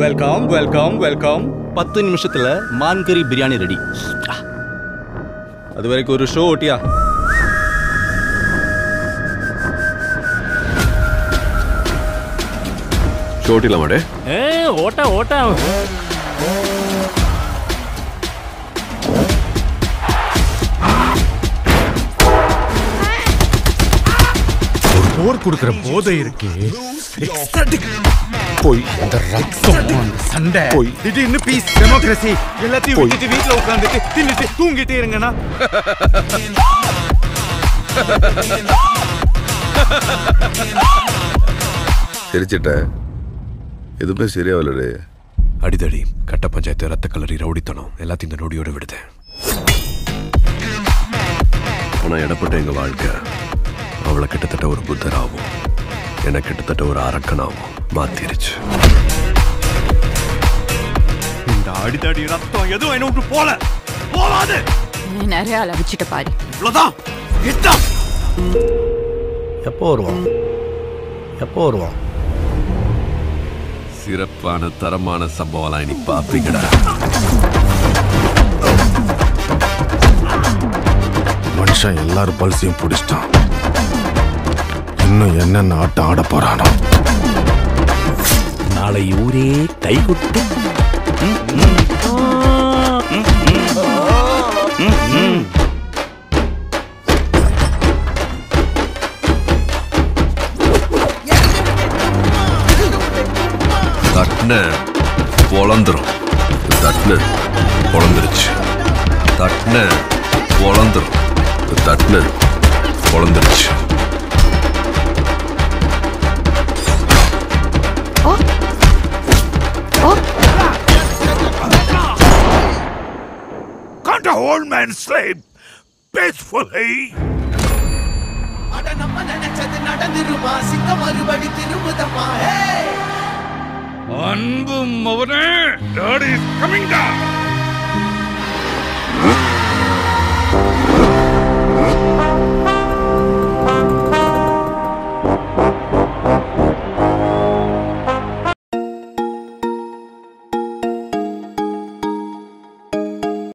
Welcome welcome welcome. 10 நிமிஷத்துல மான்கறி biryani ready. அது வரைக்கும் ஒரு ஷோ ஓட்டியா? ஷோ ஓட்டில மாடே. ஓட்டா ஓட்டா. போர் கொடுக்கிற போதை இருக்கு. போய் அந்த ரத்தம் அந்த சண்டை போய் திடீர்னு பீஸ் டெமோக்ரஸி எல்லாத்தையும் விட்டுட்டு வீட்டுல உட்காந்துட்டு தின்னுட்டு தூங்கிட்டே இருங்கண்ணா. சிரிச்சிட்ட எதுவுமே சரியாவலடே. அடிதடி கட்ட பஞ்சாயத்து ரத்த கலரி ரவுடித்தனம் எல்லாத்தையும் இந்த நொடியோட விடுது. ஆனா இடப்பட்ட எங்க வாழ்க்கை அவளை கிட்டத்தட்ட ஒரு புத்தராகவும் என்ன கிட்டத்தட்ட ஒரு அரக்கனாகவும் மாத்திருச்சு. இந்த அடிதடி ரத்தம் எதுவும் என்ன விட்டு போகாது. நிறைய அளவிச்சிட்ட பாரு. இவ்வளவுதான். எப்போ வருவான்? சிறப்பான தரமான சம்பவம் இனி பாப்பீங்கடா. மனுஷன் எல்லாரும் பல்சையும் பிடிச்சிட்டான். இன்னும் என்னென்ன ஆட்டம் ஆட போறானோ. நாளை ஊரே கைகுட்டு. தட்ன பொழந்துரும். தட்ன பொழந்துருச்சு. தட்ன பொழந்துரும். தட்ன பொழந்துருச்சு. Can't a old man sleep peacefully? அன்பும் அவனே, Daddy is coming down.